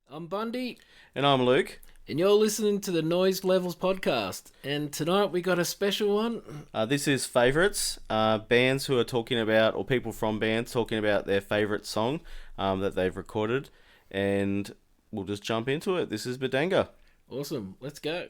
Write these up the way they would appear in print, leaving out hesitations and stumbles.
I'm Bundy, And I'm Luke. and you're listening to the Noise Levels podcast. And tonight we got a special one. This is favourites, bands who are talking about, or people from bands talking about their favourite song that they've recorded. And we'll just jump into it. This is Badanga. Awesome, let's go.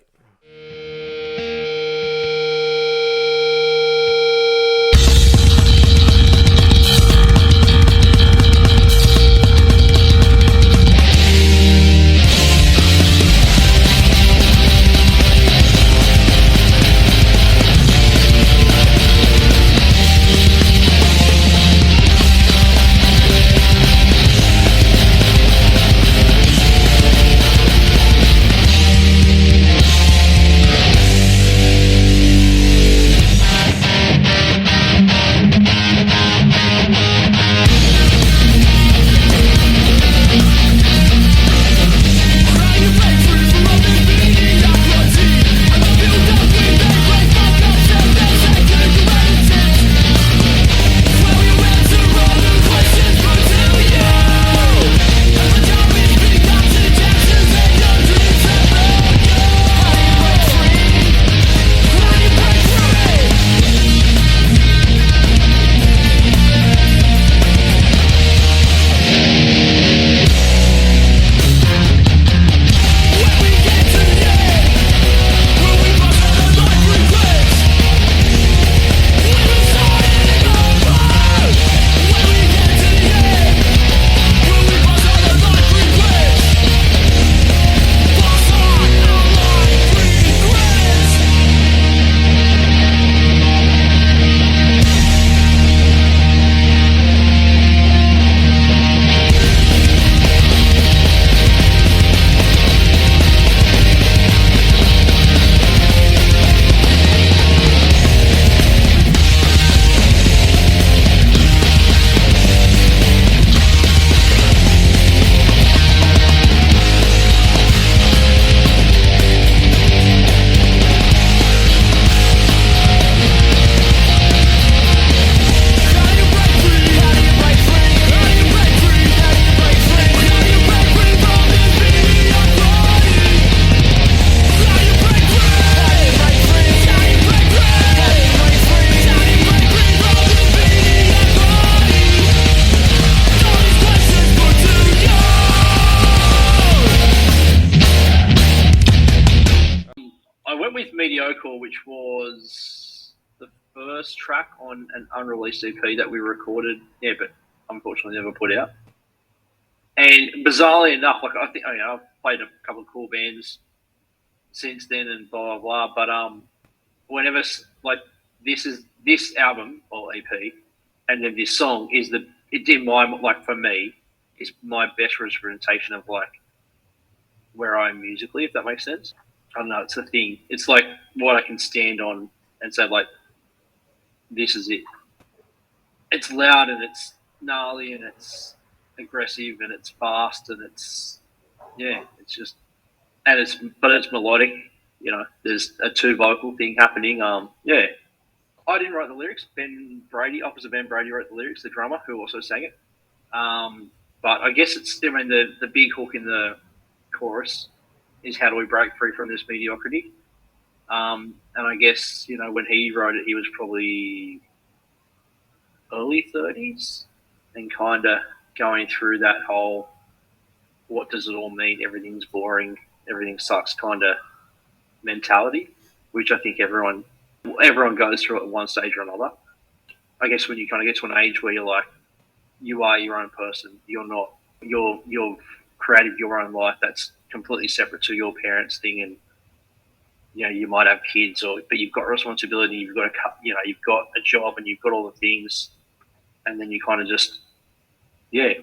Mediocre, which was the first track on an unreleased EP that we recorded, but unfortunately never put out. And bizarrely enough, like I think, I've played a couple of cool bands since then, and blah blah blah. But whenever like this album or EP, and then this song is it in my like for me is my best representation of like where I am musically, if that makes sense. I don't know, it's a thing. It's like what I can stand on and say, like, this is it. It's loud and it's gnarly and it's aggressive and it's fast and it's just but it's melodic. You know, there's a two vocal thing happening. I didn't write the lyrics. Ben Brady, opposite Ben Brady, wrote the lyrics. The drummer who also sang it. But I guess the big hook in the chorus is how do we break free from this mediocrity? And I guess, when he wrote it, he was probably early 30s and kind of going through that whole what does it all mean? Everything's boring, everything sucks kind of mentality, which I think everyone goes through at one stage or another. I guess when you kind of get to an age where you're like, you are your own person. You're not, you're creative your own life that's completely separate to your parents' thing, and you might have kids, but you've got responsibility. You've got you've got a job, and you've got all the things, and then you kind of just, you're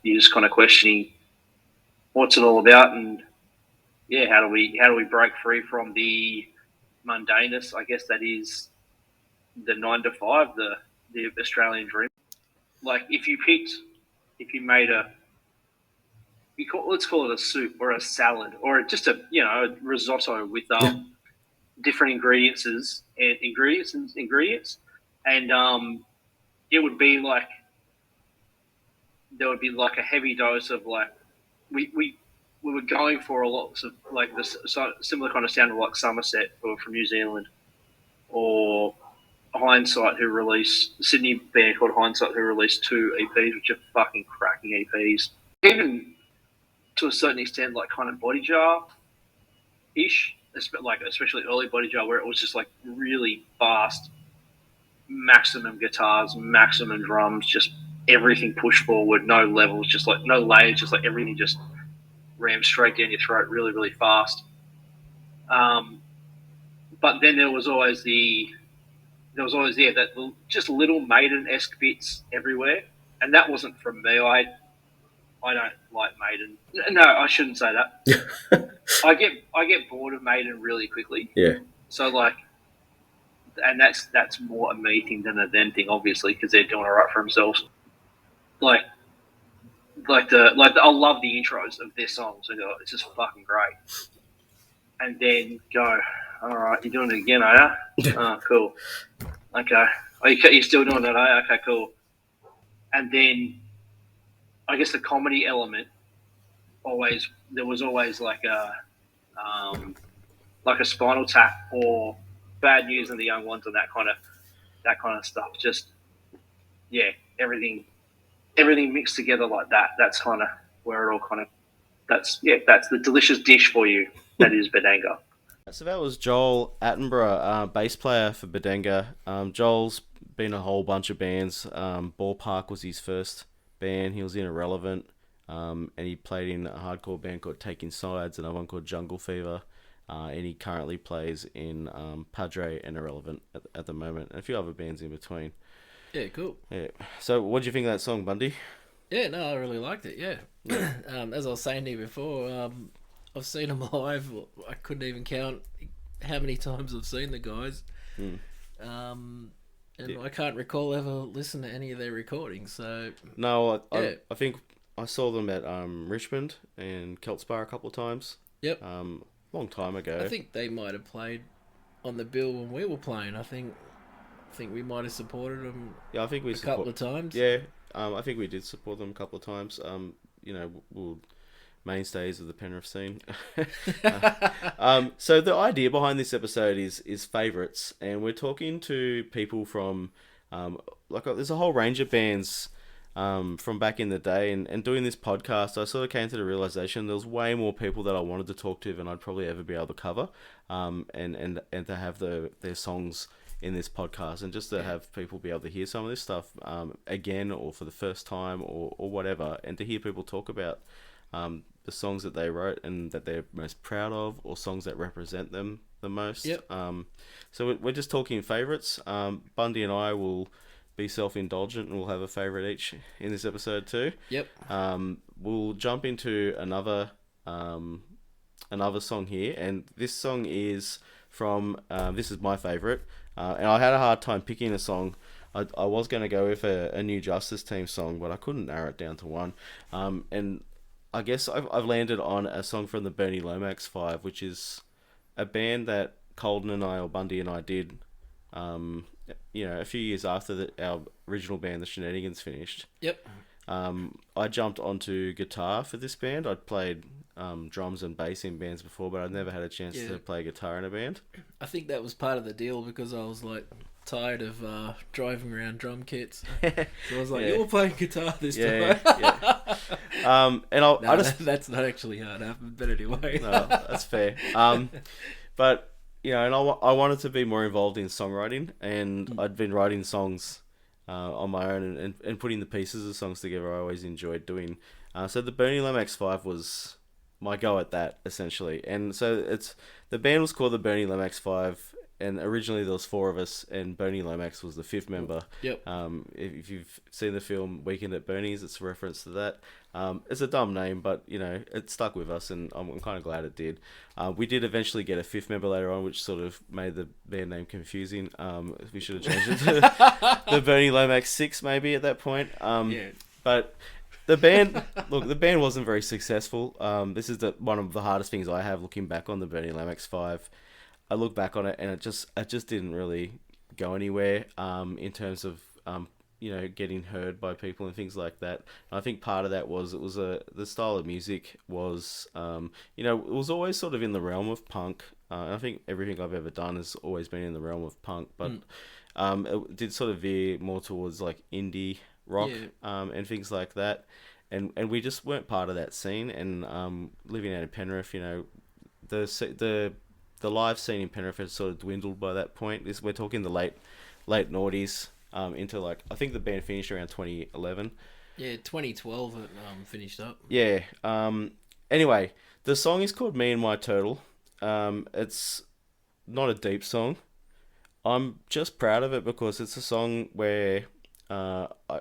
just kind of questioning what's it all about, and how do we break free from the mundaneness? I guess that is the 9 to 5, the Australian dream. Like if you made let's call it a soup or a salad or just a risotto with different ingredients, and it would be like there would be like a heavy dose of like we we were going for a lot of like this similar kind of sound of like Somerset or from New Zealand, or Hindsight, who released Sydney band called Hindsight, who released 2 EPs, which are fucking cracking EPs. Even to a certain extent, like kind of Body Jar ish, like especially early Body Jar, where it was just like really fast, maximum guitars, maximum drums, just everything pushed forward, no levels, just like no layers, just like everything just rammed straight down your throat, really, really fast. But then there was always that just little Maiden-esque bits everywhere, and that wasn't from me. I don't like Maiden. No, I shouldn't say that. I get bored of Maiden really quickly. Yeah. So like, and that's more a me thing than a them thing, obviously, because they're doing all right for themselves. I love the intros of their songs. I go, it's just fucking great. And then go, all right, you're doing it again, are you? Oh, cool. Okay. Oh, you're still doing that, eh? Okay, cool. And then I guess the comedy element there was always like a Spinal Tap or Bad News and the Young Ones and that kind of stuff. Just everything mixed together like that. That's kind of where it all kind of that's the delicious dish for you. That is Badanga. So that was Joel Attenborough, bass player for Badanga. Joel's been a whole bunch of bands. Ballpark was his first band. He was in Irrelevant, and he played in a hardcore band called Taking Sides, another one called Jungle Fever, and he currently plays in Padre and Irrelevant at the moment, and a few other bands in between. Yeah, cool. Yeah. So what do you think of that song, Bundy? Yeah, no, I really liked it, yeah. As I was saying to you before, I've seen them live. I couldn't even count how many times I've seen the guys. I can't recall ever listening to any of their recordings. So no, I think I saw them at Richmond and Keltspar a couple of times. Yep. Long time ago. I think they might have played on the bill when we were playing. I think we might have supported them. Yeah, I think we couple of times. Yeah, I think we did support them a couple of times. We'll mainstays of the Penrith scene. So the idea behind this episode is favourites, and we're talking to people from there's a whole range of bands from back in the day, and doing this podcast I sort of came to the realisation there was way more people that I wanted to talk to than I'd probably ever be able to cover, and to have their songs in this podcast, and just to have people be able to hear some of this stuff again or for the first time or whatever, and to hear people talk about the songs that they wrote and that they're most proud of, or songs that represent them the most. Yep. So we're just talking favourites. Bundy and I will be self-indulgent and we'll have a favourite each in this episode too. Yep. We'll jump into another song here, and this song is from this is my favourite, and I had a hard time picking a song. I was going to go with a New Justice Team song, but I couldn't narrow it down to one. And I guess I've landed on a song from the Bernie Lomax 5, which is a band that Colden and I, or Bundy and I, did, a few years after our original band, the Shenanigans, finished. Yep. I jumped onto guitar for this band. I'd played drums and bass in bands before, but I'd never had a chance to play guitar in a band. I think that was part of the deal, because I was like tired of driving around drum kits. So I was like, you're playing guitar this time. That's not actually how it happened, but anyway. No, that's fair. But and I wanted to be more involved in songwriting, and I'd been writing songs on my own and putting the pieces of songs together. I always enjoyed doing. So the Bernie Lomax 5 was my go at that, essentially. And so the band was called the Bernie Lomax 5, and originally there was 4 of us, and Bernie Lomax was the 5th member. Yep. If you've seen the film Weekend at Bernie's, it's a reference to that. It's a dumb name, but it stuck with us, and I'm kind of glad it did. We did eventually get a 5th member later on, which sort of made the band name confusing. We should have changed it to the Bernie Lomax 6 maybe at that point. But the band, the band wasn't very successful. This is one of the hardest things I have looking back on the Bernie Lomax 5. I look back on it, and it just didn't really go anywhere in terms of getting heard by people and things like that. And I think part of that was the style of music was it was always sort of in the realm of punk. And I think everything I've ever done has always been in the realm of punk, but it did sort of veer more towards like indie rock and things like that. And we just weren't part of that scene. And living out in Penrith, the live scene in Penrith had sort of dwindled by that point. We're talking the late noughties into like, I think the band finished around 2011. Yeah, 2012 it finished up. Yeah. Anyway, the song is called Me and My Turtle. It's not a deep song. I'm just proud of it because it's a song where I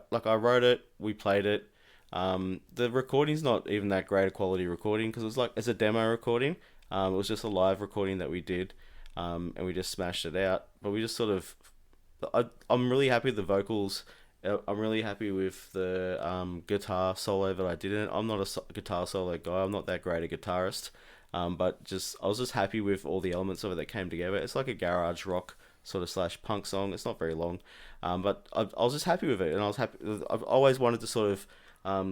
wrote it, we played it. The recording's not even that great a quality recording because it's a demo recording. It was just a live recording that we did, and we just smashed it out. But we just sort of, I'm really happy with the vocals. I'm really happy with the guitar solo that I did in it. I'm not a guitar solo guy. I'm not that great a guitarist. But I was just happy with all the elements of it that came together. It's like a garage rock sort of / punk song. It's not very long, but I was just happy with it, and I was happy. I've always wanted to sort of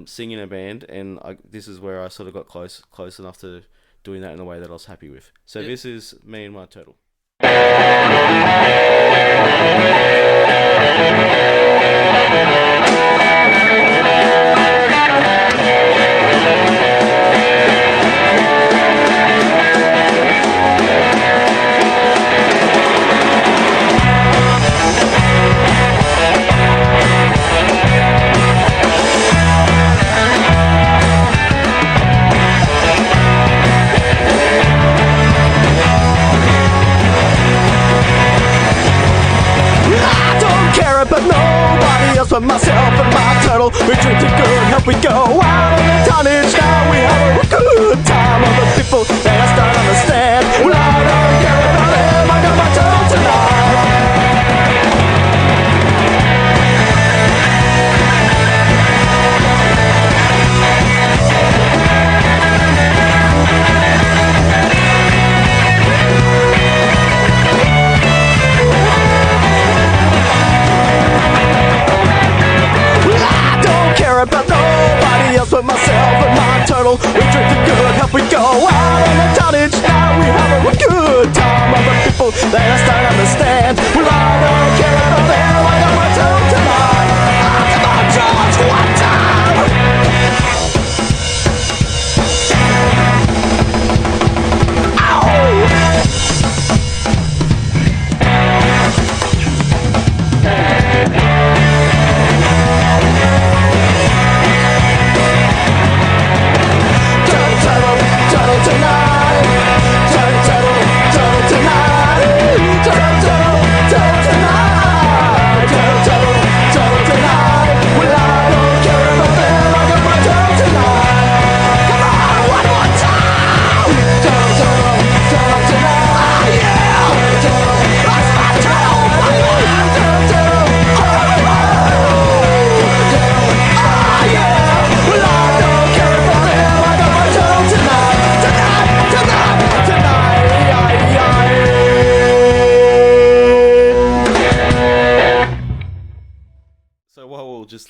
sing in a band, and this is where I sort of got close enough to doing that in a way that I was happy with. So This is Me and My Turtle. But nobody else but myself and my turtle. We drink to good health, we go out on the tonnage. Now we have a good time. All the people that I start to understand. Well, I don't care about them, I got my turtle tonight. About nobody else but myself and my turtle. We drink the good help, we go out on the tonnage. Now we have a good time. All the people that I start to understand. Well, I don't care about them, I got my turtle tonight. I got my George one time.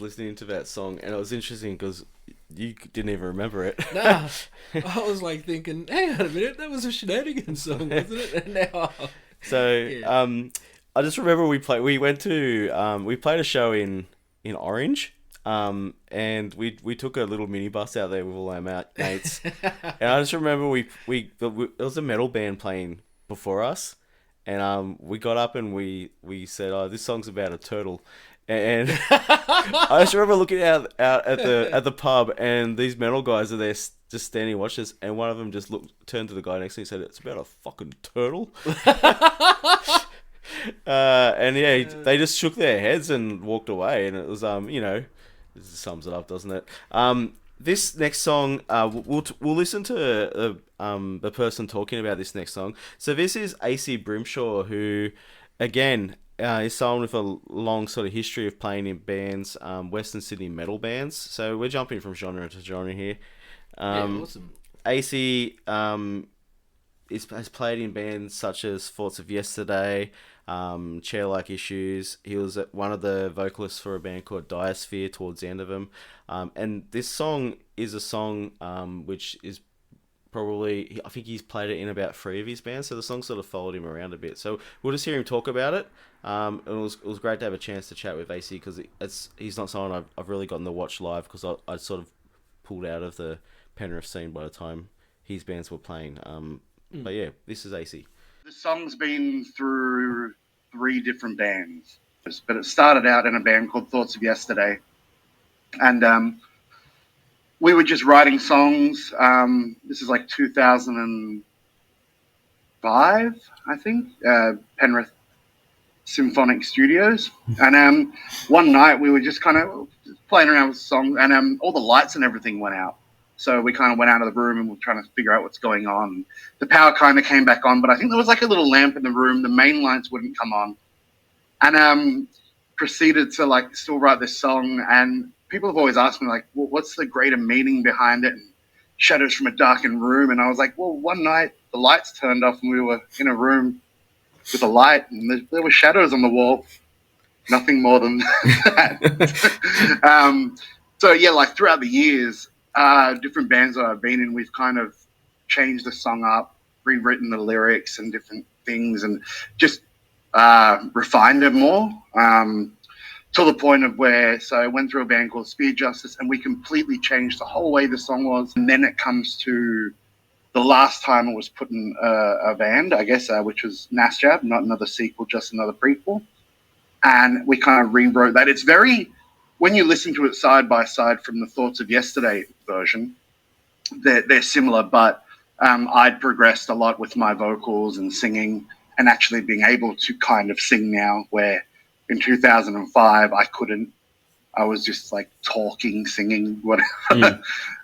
Listening to that song, and it was interesting because you didn't even remember it. Nah, I was like thinking, hang on a minute, that was a Shenanigans song, wasn't it? And now, I just remember we played a show in Orange, and we took a little minibus out there with all our mates, and I just remember it was a metal band playing before us, and we got up and we said, "Oh, this song's about a turtle." And I just remember looking out at the pub, and these metal guys are there just standing watching us, and one of them just turned to the guy next to me and said, "It's about a fucking turtle." They just shook their heads and walked away, and it was this sums it up, doesn't it? This next song, we'll listen to the person talking about this next song. So this is Acey Brimshore, who, again, is someone with a long sort of history of playing in bands, Western Sydney metal bands. So we're jumping from genre to genre here. awesome. Acey has played in bands such as Thoughts of Yesterday, Chair Like Issues. He was one of the vocalists for a band called Diosphere towards the end of them. And this song is a song which is probably, I think he's played it in about 3 of his bands, so the song sort of followed him around a bit. So we'll just hear him talk about it. And it was great to have a chance to chat with Acey, because he's not someone I've really gotten to watch live, because I sort of pulled out of the Penrith scene by the time his bands were playing. But yeah, this is Acey. The song's been through 3 different bands, but it started out in a band called Thoughts of Yesterday, and we were just writing songs. This is like 2005, I think, Penrith Symphonic Studios. And one night we were just kind of playing around with songs, and all the lights and everything went out. So we kind of went out of the room and we're trying to figure out what's going on. The power kind of came back on, but I think there was like a little lamp in the room. The main lights wouldn't come on. And proceeded to like still write this song. And people have always asked me like, well, what's the greater meaning behind it? And shadows from a darkened room. And I was like, well, one night the lights turned off and we were in a room with a light and there were shadows on the wall. Nothing more than that. So yeah, like throughout the years, different bands that I've been in, we've kind of changed the song up, rewritten the lyrics and different things, and just refined it more, to the point of where, so I went through a band called Spear Justice and we completely changed the whole way the song was. And then it comes to the last time it was put in a band, I guess, which was Nasjab, not another sequel, just another prequel. And we kind of rewrote that. It's very, when you listen to it side by side from the Thoughts of Yesterday version, they're similar, but I'd progressed a lot with my vocals and singing and actually being able to kind of sing now, where in 2005 I couldn't. I was just like talking, singing, whatever.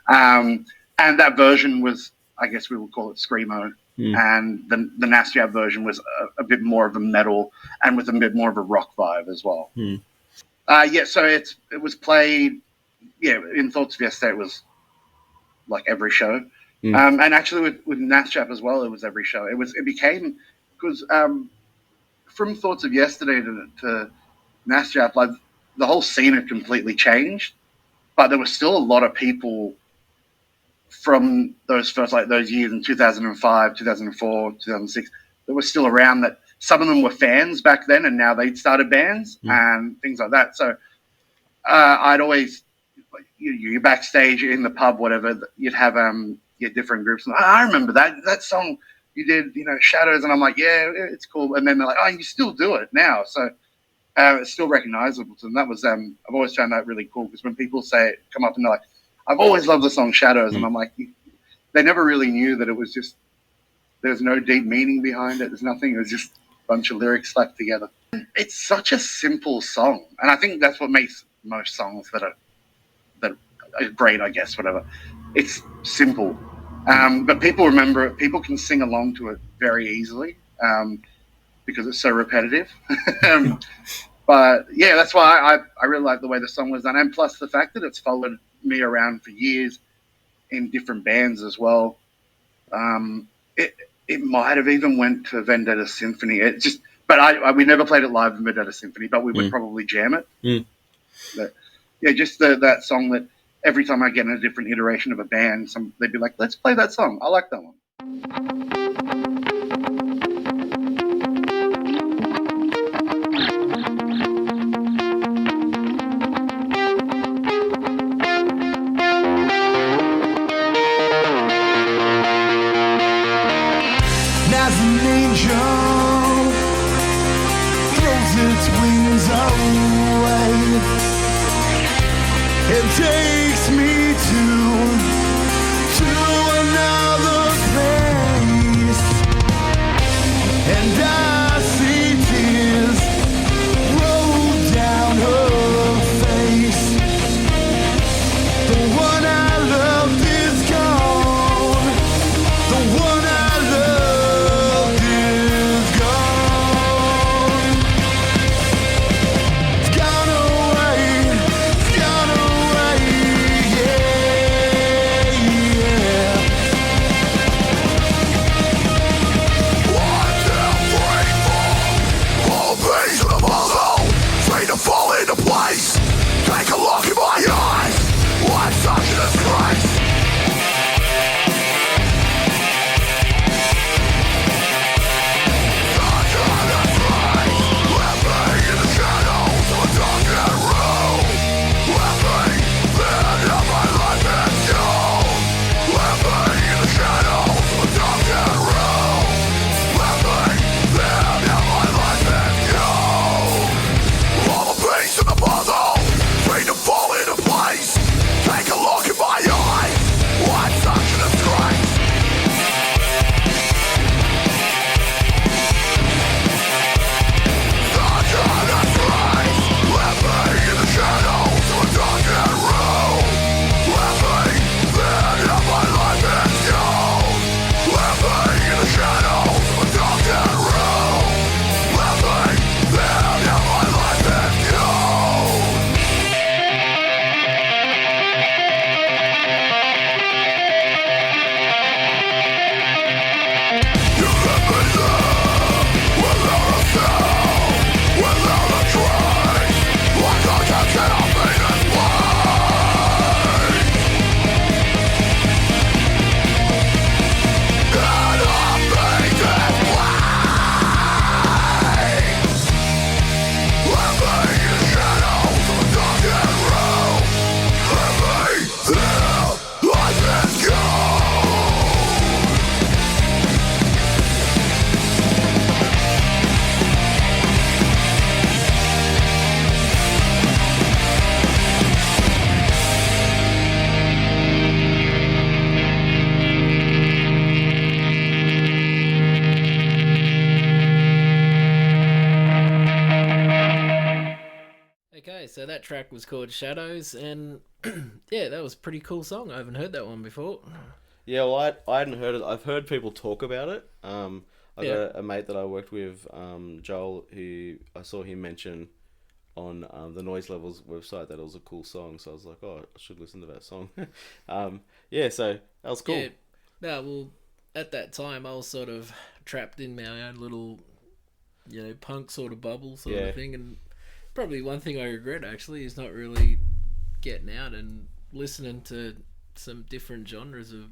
And that version was, I guess we would call it Screamo. And the Nasjab version was a bit more of a metal and with a bit more of a rock vibe as well. So it was played, in Thoughts of Yesterday, it was like every show. And actually with Nasjab as well, it was every show. It became, because from Thoughts of Yesterday to Nasjab, like the whole scene had completely changed, but there was still a lot of people from those first, like those years in 2005, 2004, 2006, that were still around, that some of them were fans back then and now they'd started bands and things like that. So I'd always, like, you're backstage in the pub, whatever, you'd have your different groups. And I remember that song you did, Shadows. And I'm like, yeah, it's cool. And then they're like, oh, you still do it now. So it's still recognizable to them. That was, I've always found that really cool, because when people come up and they're like, I've always loved the song Shadows. And I'm like, they never really knew that it was just, there's no deep meaning behind it. There's nothing. It was just a bunch of lyrics slapped together. It's such a simple song. And I think that's what makes most songs that are great, I guess, whatever. It's simple. But people remember it. People can sing along to it very easily because it's so repetitive. But yeah, that's why I really like the way the song was done. And plus the fact that it's followed me around for years in different bands as well. It might have even went to Vendetta Symphony. But we never played it live in Vendetta Symphony, but we would probably jam it. But yeah, just that song that every time I get in a different iteration of a band, they'd be like, let's play that song. I like that one. Takes me to another place, and I see tears roll down her face. The one I loved is gone. The one I loved is gone. It's gone away. It's gone away. Yeah. that track was called Shadows, and yeah, that was a pretty cool song. I haven't heard that one before. Yeah, well, I hadn't heard it. I've heard people talk about it. I Yeah. got a mate that I worked with, Joel, who I saw him mention on the Noise Levels website that it was a cool song. So I was like, oh, I should listen to that song. Yeah, so that was cool. Yeah. No, well, at that time, I was sort of trapped in my own little, punk sort of bubble sort Yeah. of thing. And probably one thing I regret, actually, is not really getting out and listening to some different genres of...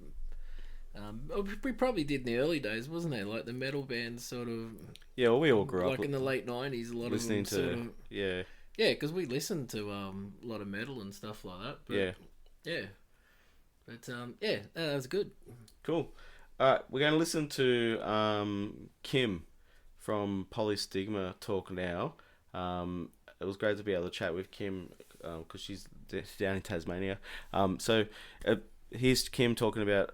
we probably did in the early days, wasn't it? Like the metal bands sort of... Yeah, well, we all grew like up in the late 90s, a lot listening of them sort to... of... Yeah, Yeah, because we listened to a lot of metal and stuff like that. But, yeah. Yeah. But, yeah, that was good. Cool. All right, we're going to listen to Kim from Polystigma talk now. It was great to be able to chat with Kim because she's down in Tasmania. So here's Kim talking about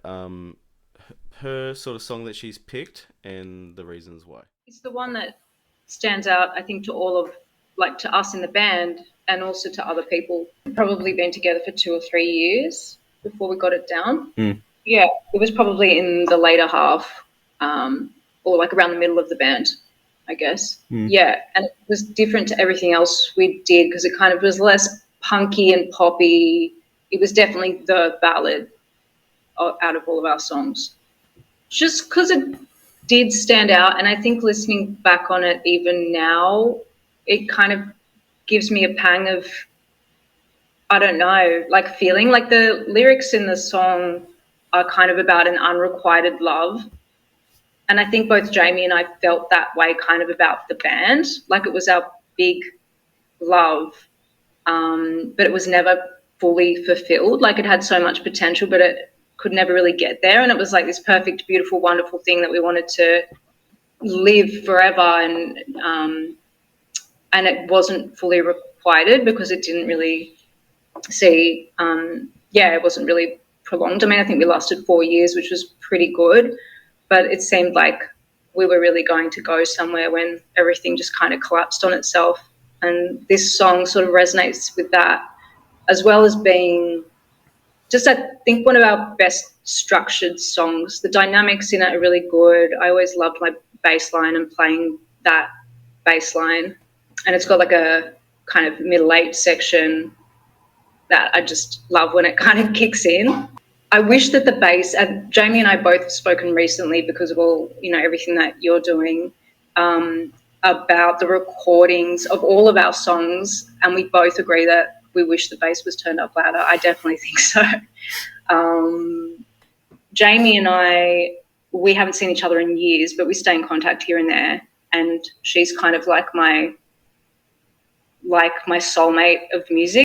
her sort of song that she's picked and the reasons why. It's the one that stands out, I think, to all of, like, to us in the band and also to other people. We've probably been together for 2 or 3 years before we got it down. Mm. Yeah, it was probably in the later half or like around the middle of the band, I guess. Mm. Yeah, and it was different to everything else we did because it kind of was less punky and poppy. It was definitely the ballad out of all of our songs. Just because it did stand out, and I think listening back on it even now, it kind of gives me a pang of, I don't know, like feeling like the lyrics in the song are kind of about an unrequited love. And I think both Jamie and I felt that way kind of about the band, like it was our big love, but it was never fully fulfilled. Like it had so much potential, but it could never really get there. And it was like this perfect, beautiful, wonderful thing that we wanted to live forever. And it wasn't fully requited because it didn't really see, it wasn't really prolonged. I mean, I think we lasted 4 years, which was pretty good, but it seemed like we were really going to go somewhere when everything just kind of collapsed on itself. And this song sort of resonates with that, as well as being just, I think, one of our best structured songs. The dynamics in it are really good. I always loved my bass line and playing that bass line. And it's got like a kind of middle eight section that I just love when it kind of kicks in. I wish that the bass, and Jamie and I both have spoken recently because of all, everything that you're doing, about the recordings of all of our songs, and we both agree that we wish the bass was turned up louder. I definitely think so. Jamie and I, we haven't seen each other in years, but we stay in contact here and there, and she's kind of like my soulmate of music.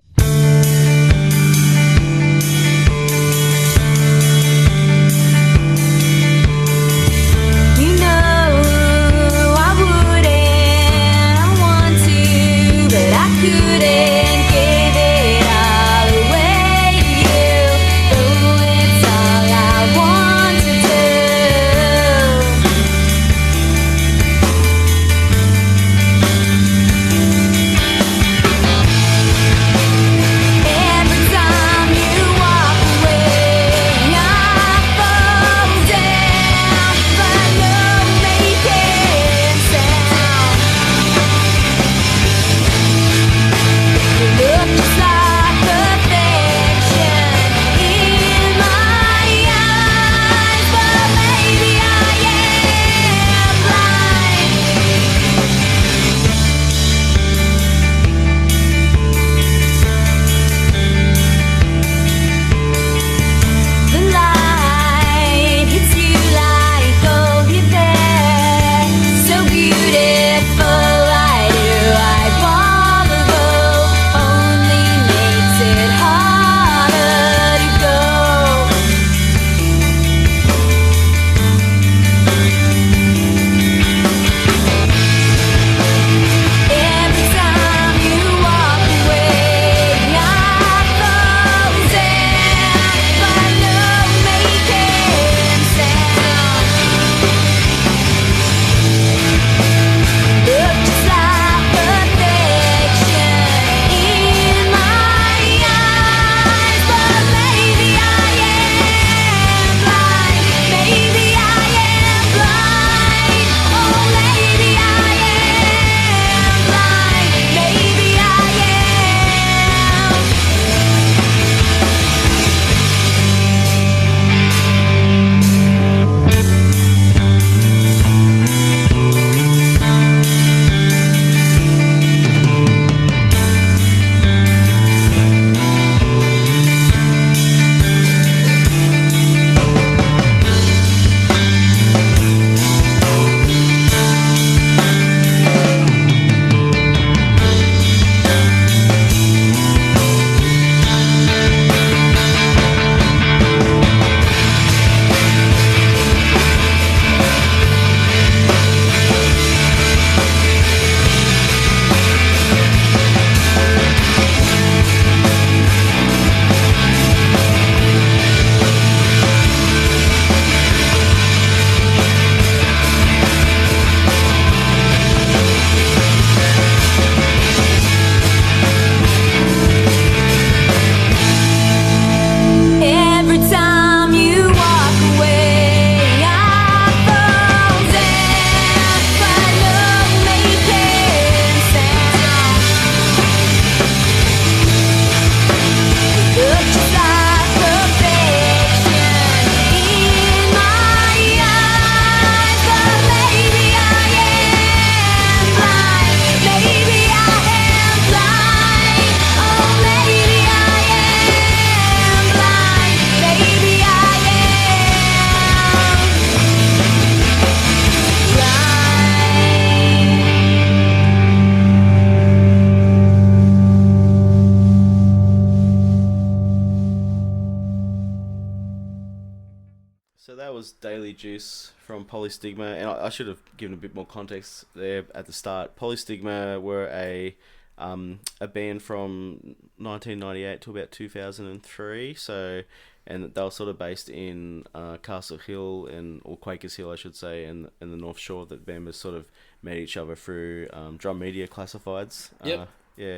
So that was Daily Juice from Polystigma, and I should have given a bit more context there at the start. Polystigma were a band from 1998 to about 2003. So, and they were sort of based in Castle Hill or Quakers Hill, I should say, and the North Shore. That members sort of met each other through drum media classifieds. Yep. Yeah.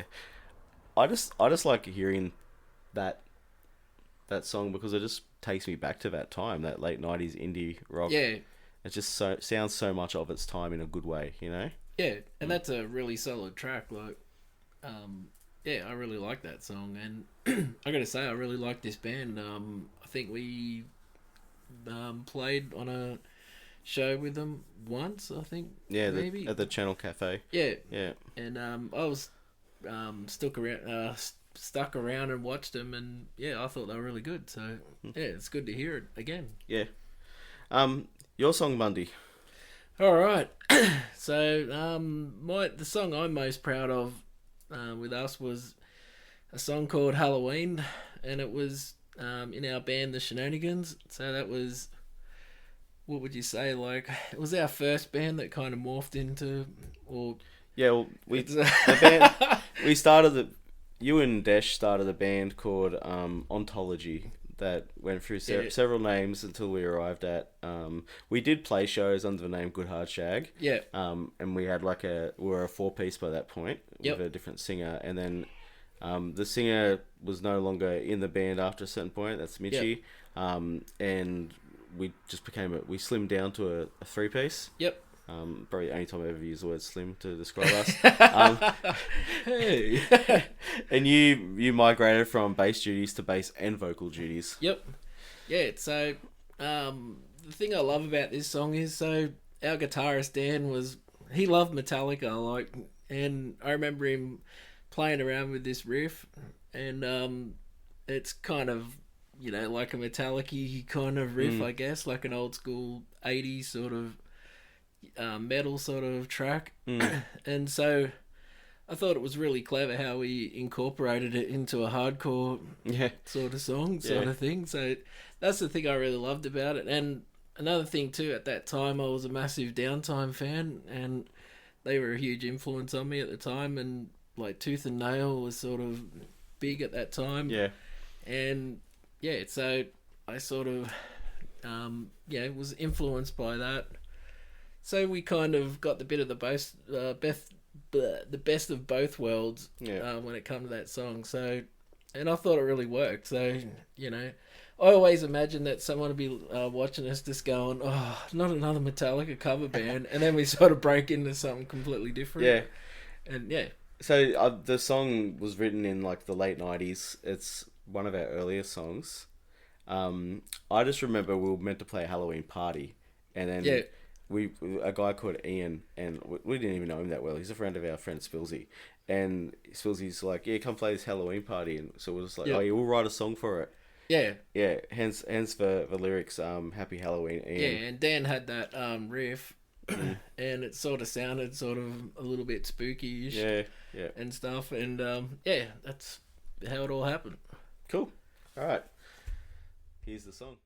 I just like hearing that song because it just takes me back to that time, that late 90s indie rock. Yeah. It just sounds so much of its time in a good way, you know? Yeah, and that's a really solid track. Like, yeah, I really like that song, and I gotta say, I really like this band. I think we played on a show with them once. I think. Yeah, maybe at the Channel Cafe. Yeah. Yeah. And I was stuck around and watched them, and yeah, I thought they were really good. So yeah, it's good to hear it again. Yeah. Your song, Bundy. All right. So the song I'm most proud of with us was a song called Halloween, and it was in our band The Shenanigans. So that was, what would you say, like, it was our first band that kind of morphed into, or yeah, well, the band, we started you and Desh started a band called Ontology that went through several names until we arrived at. We did play shows under the name Good Hard Shag. Yeah. And we had we were a 4-piece by that point Yep. with a different singer, and then the singer was no longer in the band after a certain point. That's Mitchie. Yep. And we just we slimmed down to a 3-piece. Yep. Probably the only time I ever used the word slim to describe us. Hey. And you migrated from bass duties to bass and vocal duties. Yep. Yeah, so the thing I love about this song is, so our guitarist Dan he loved Metallica, and I remember him playing around with this riff, and it's kind of, like a Metallica-y kind of riff, I guess, like an old school 80s sort of metal sort of track. And so I thought it was really clever how we incorporated it into a hardcore sort of song, sort of thing. So that's the thing I really loved about it. And another thing too, at that time I was a massive Downtime fan, and they were a huge influence on me at the time, and like Tooth and Nail was sort of big at that time. Yeah. And yeah, so I sort of was influenced by that. So we kind of got the bit of the best of both worlds when it comes to that song. So, and I thought it really worked. So, I always imagined that someone would be watching us just going, "Oh, not another Metallica cover band," and then we sort of break into something completely different. Yeah, and yeah. So the song was written in like the late 90s. It's one of our earlier songs. I just remember we were meant to play a Halloween party, and then a guy called Ian, and we didn't even know him that well. He's a friend of our friend Spilsy, and Spilsy's like, "Yeah, come play this Halloween party," and so we're just like, "Oh, yeah, we'll write a song for it." Yeah. Hence the lyrics, "Happy Halloween, Ian." Yeah, and Dan had that riff, and it sort of sounded sort of a little bit spooky-ish. Yeah. And stuff, and that's how it all happened. Cool. All right. Here's the song.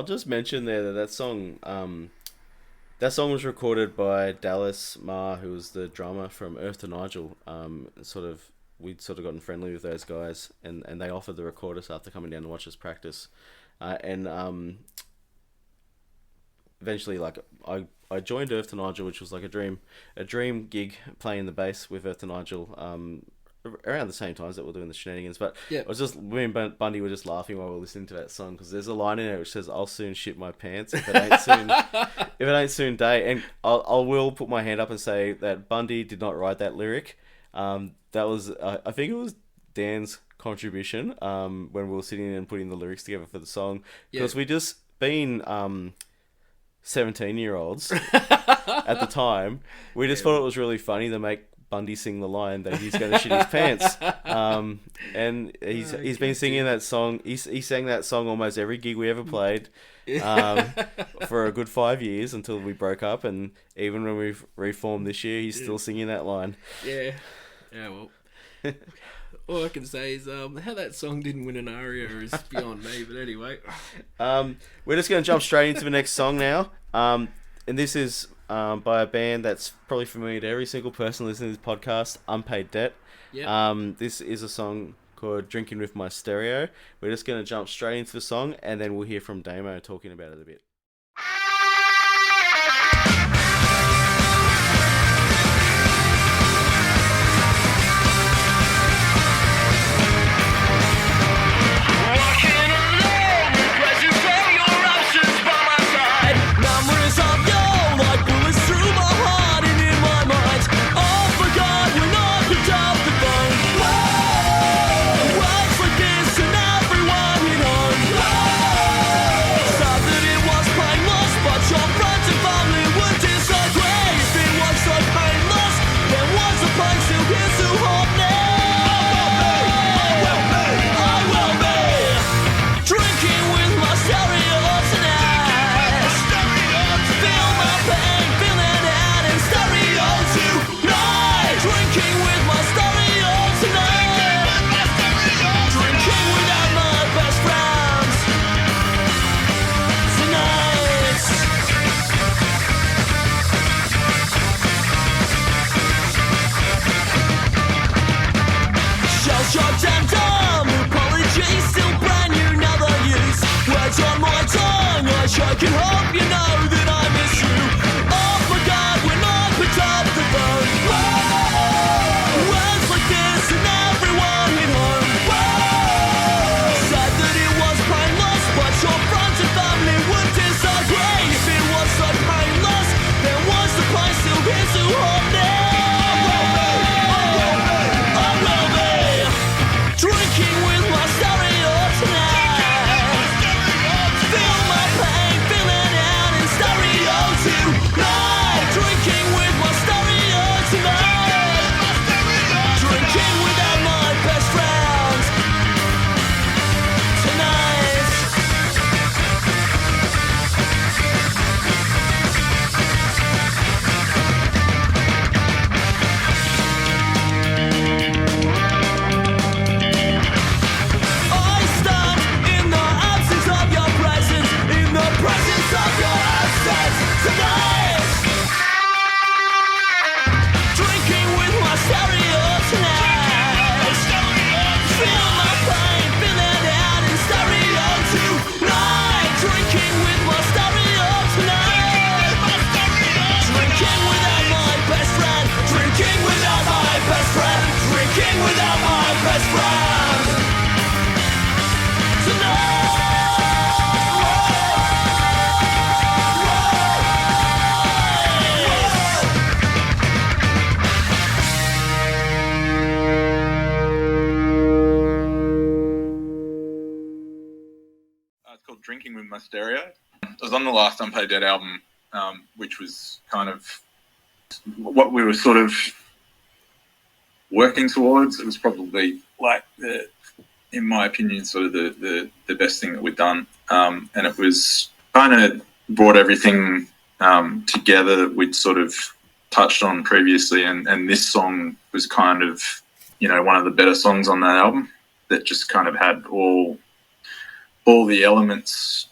just mention there that song was recorded by Dallas Marr, who was the drummer from Earth to Nigel. We'd sort of gotten friendly with those guys, and they offered to record us after coming down to watch us practice. Eventually, like, I joined Earth to Nigel, which was like a dream gig, playing the bass with Earth to Nigel, around the same times that we're doing the shenanigans. But Yeah. I was just, me and Bundy were just laughing while we were listening to that song, because there's a line in it which says, "I'll soon shit my pants if it ain't soon day." And I will put my hand up and say that Bundy did not write that lyric. That was, I think it was Dan's contribution when we were sitting and putting the lyrics together for the song, because we just been 17-year-olds at the time. We just thought it was really funny to make Bundy sing the line that he's going to shit his pants. And he's been singing that song. He sang that song almost every gig we ever played for a good 5 years until we broke up. And even when we've reformed this year, he's still singing that line. Yeah. Yeah, well, all I can say is how that song didn't win an aria is beyond me. But anyway, we're just going to jump straight into the next song now. And this is by a band that's probably familiar to every single person listening to this podcast, Unpaid Debt. Yep. This is a song called Drinking With My Stereo. We're just going to jump straight into the song, and then we'll hear from Damo talking about it a bit. I can hope you know that I miss you. Oh my God, when I put up the phone. Whoa, words like this and everyone at home. Whoa, said that it was painless, but your friends and family would disagree. If it was so painless, then what's the point still here to hold me? I will be drinking with my stereo tonight. Feel my pain, feeling out in stereo tonight. Drinking with my stereo tonight. Drinking without my best friends tonight. I stand in the absence of your presence, in the presence of your absence tonight. Drinking with my stereo tonight. Feel my pain, feeling out in stereo tonight. Drinking with my stereo tonight. Drinking without my best friend. Drinking without my best friend. Drinking without my best friend It's called Drinking With My Stereo. It was on the last Unpaid Dead album, which was kind of what we were sort of working towards. It was probably like, in my opinion, sort of the best thing that we'd done. And it was kind of brought everything together that we'd sort of touched on previously. And this song was kind of, one of the better songs on that album that just kind of had all the elements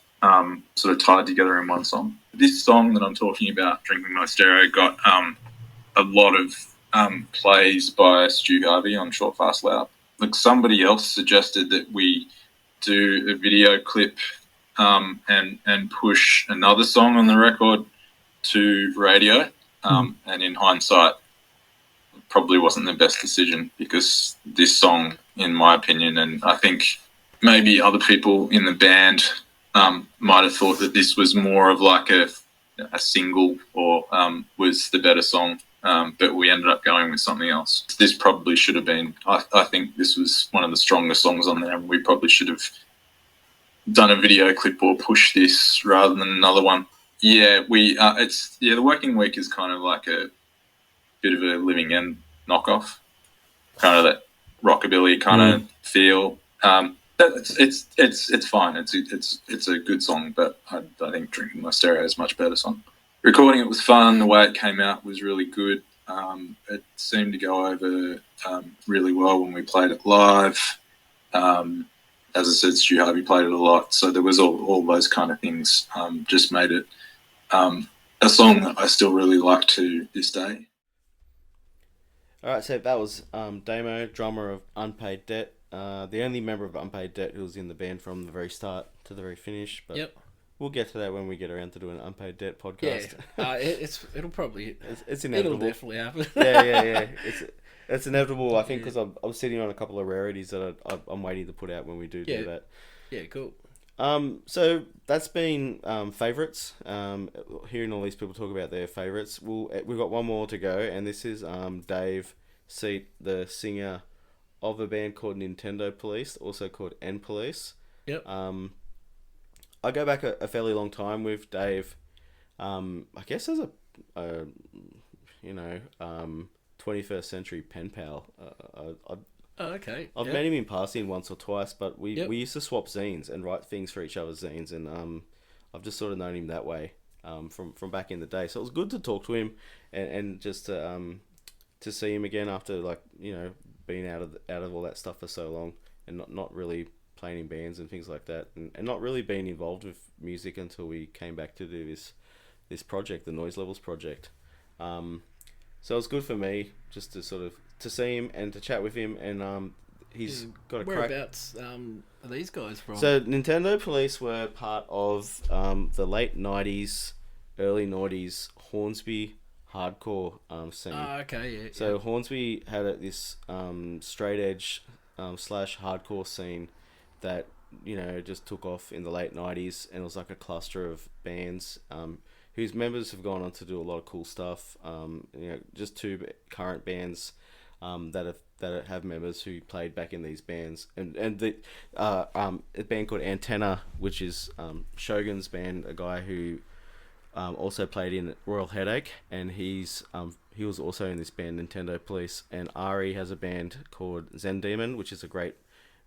sort of tied together in one song. This song that I'm talking about, Drinking My Stereo, got a lot of plays by Stu Harvey on Short Fast Loud. Like, somebody else suggested that we do a video clip and push another song on the record to radio. And in hindsight, it probably wasn't the best decision, because this song, in my opinion, and I think maybe other people in the band might have thought that this was more of like a single, or was the better song, but we ended up going with something else. This probably should have been, I think this was one of the strongest songs on there, and we probably should have done a video clip or pushed this rather than another one. Yeah, the Working Week is kind of like a bit of a Living End knockoff, kind of that rockabilly kind of feel. It's fine. It's a good song, but I think Drinking My Stereo is a much better song. Recording it was fun. The way it came out was really good. It seemed to go over really well when we played it live. As I said, Stu Harvey played it a lot, so there was all those kind of things. Just made it a song that I still really like to this day. All right, so that was Damo, drummer of Unpaid Debt. The only member of Unpaid Debt who was in the band from the very start to the very finish. But we'll get to that when we get around to doing an Unpaid Debt podcast. Yeah, it'll probably it's inevitable. It'll definitely happen. Yeah. It's inevitable. I think because I'm sitting on a couple of rarities that I'm waiting to put out when we do that. Yeah, cool. So that's been favourites. Hearing all these people talk about their favourites, we've got one more to go, and this is Dave Seet, the singer of a band called Nintendo Police, also called N Police. Yep. I go back a fairly long time with Dave. I guess as a 21st century pen pal. Okay. I've met him in passing once or twice, but we used to swap zines and write things for each other's zines, and I've just sort of known him that way from back in the day. So it was good to talk to him and just to see him again after being out of all that stuff for so long, and not really playing in bands and things like that, and not really being involved with music until we came back to do this project, the Noise Levels project. So it was good for me just to sort of to see him and to chat with him, and he's got a whereabouts are these guys from? So Nintendo Police were part of the late 90s, early 90s Hornsby hardcore scene. Okay. So Hornsby had this straight edge / hardcore scene that just took off in the late 90s, and it was like a cluster of bands whose members have gone on to do a lot of cool stuff. Just two current bands that have members who played back in these bands, and a band called Antenna, which is Shogun's band, a guy who also played in Royal Headache, and he was also in this band Nintendo Police. And Ari has a band called Zen Demon, which is a great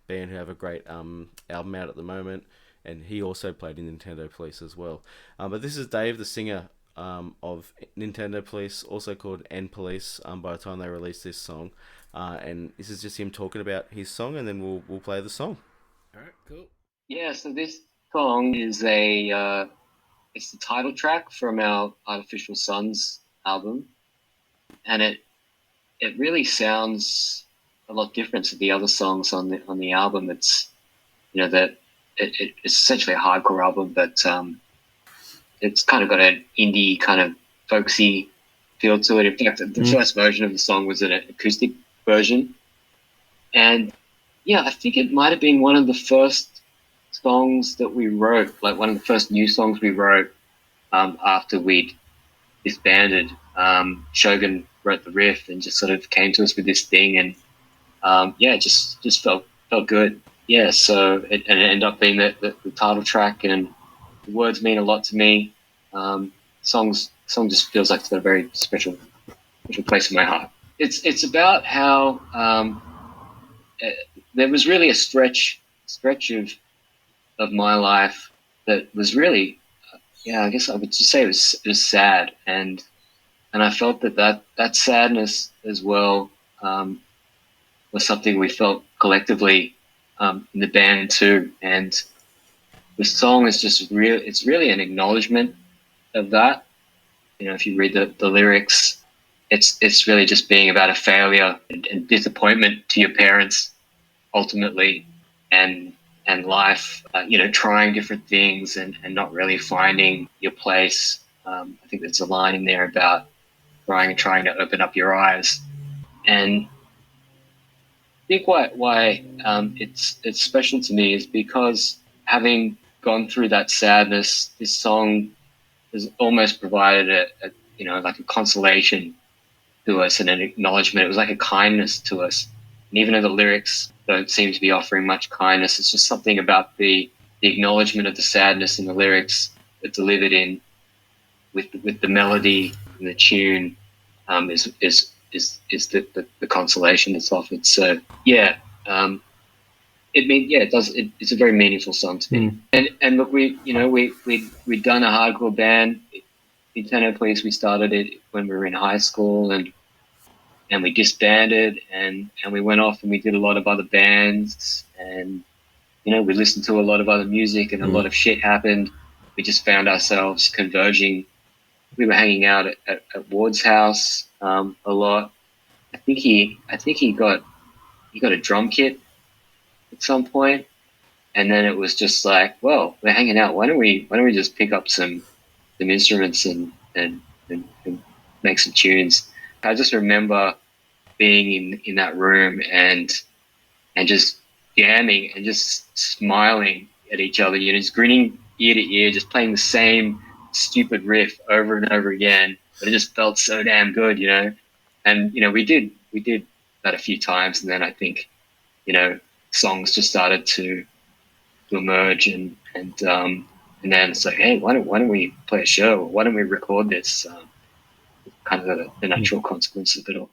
band who have a great album out at the moment, and he also played in Nintendo Police as well. But this is Dave, the singer of Nintendo Police, also called N Police, by the time they released this song. And this is just him talking about his song, and then we'll play the song. Alright, cool. Yeah, so this song is it's the title track from our Artificial Suns album, and it really sounds a lot different to the other songs on the album. It's it's essentially a hardcore album, but it's kind of got an indie kind of folksy feel to it. In fact, the first version of the song was an acoustic version, and I think it might have been one of the first songs that we wrote, like one of the first new songs we wrote after we'd disbanded. Shogun wrote the riff and just sort of came to us with this thing, and it just felt good. Yeah, so it ended up being the title track, and the words mean a lot to me. Song just feels like it's got a very special place in my heart. It's about how there was really a stretch of my life that was really, I guess I would just say it was sad, and I felt that sadness as well was something we felt collectively in the band too, and the song is just real. It's really an acknowledgement of that. You know, if you read the lyrics, it's really just being about a failure and disappointment to your parents, ultimately, and life. You know, trying different things and not really finding your place. I think there's a line in there about trying to open up your eyes, and I think why it's special to me is because having gone through that sadness, this song has almost provided a you know, like a consolation to us and an acknowledgement. It was like a kindness to us. And even though the lyrics don't seem to be offering much kindness, it's just something about the acknowledgement of the sadness in the lyrics that delivered in with the melody and the tune is the consolation that's offered. So yeah, it does. It's a very meaningful song to me. And look, we'd done a hardcore band. Eternal Police, we started it when we were in high school, and we disbanded, and we went off and we did a lot of other bands, and you know, we listened to a lot of other music, and a lot of shit happened. We just found ourselves converging. We were hanging out at Ward's house a lot. I think he got a drum kit at some point, and then it was just like, well, we're hanging out. Why don't we just pick up some instruments and make some tunes? I just remember being in that room and just jamming and just smiling at each other, you know, just grinning ear to ear, just playing the same stupid riff over and over again, but it just felt so damn good, you know. And you know, we did that a few times, and then I think, you know, songs just started to emerge, and then it's like, hey, why don't we play a show? Why don't we record this? Kind of the natural consequence of it all.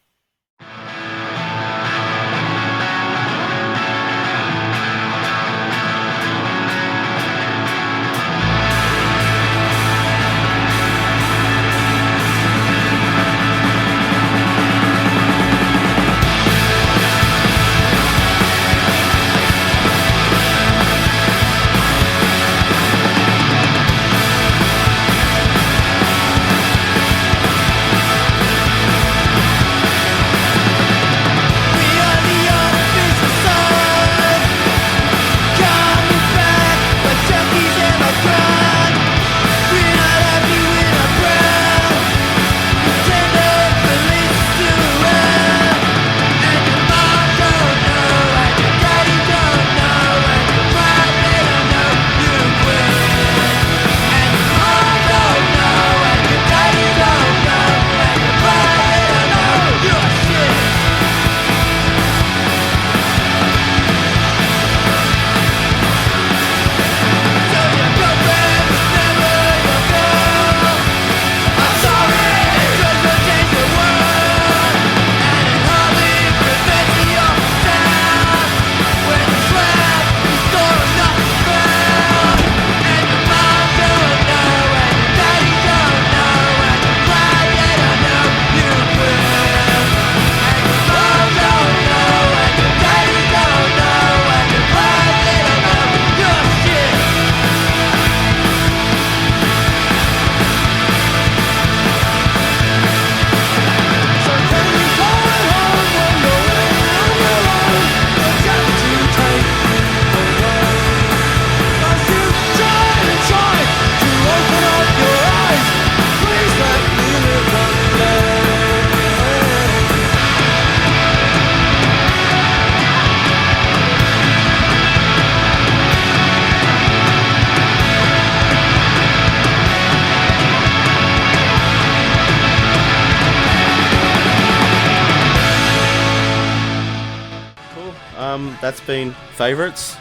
That's been favourites.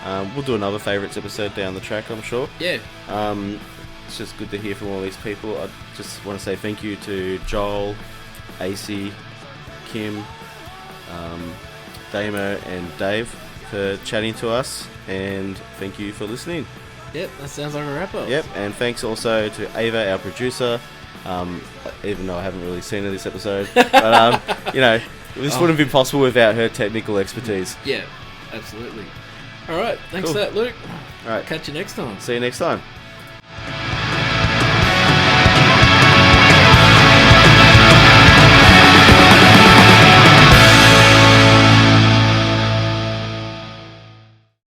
We'll do another favourites episode down the track, I'm sure. Yeah. It's just good to hear from all these people. I just want to say thank you to Joel, Acey, Kim, Damo and Dave for chatting to us, and thank you for listening. Yep, that sounds like a wrap-up. Yep, and thanks also to Ava, our producer, even though I haven't really seen her this episode. But, you know, this wouldn't have been possible without her technical expertise. Yeah, absolutely. All right. Thanks Cool. for that, Luke. All right. Catch you next time. See you next time.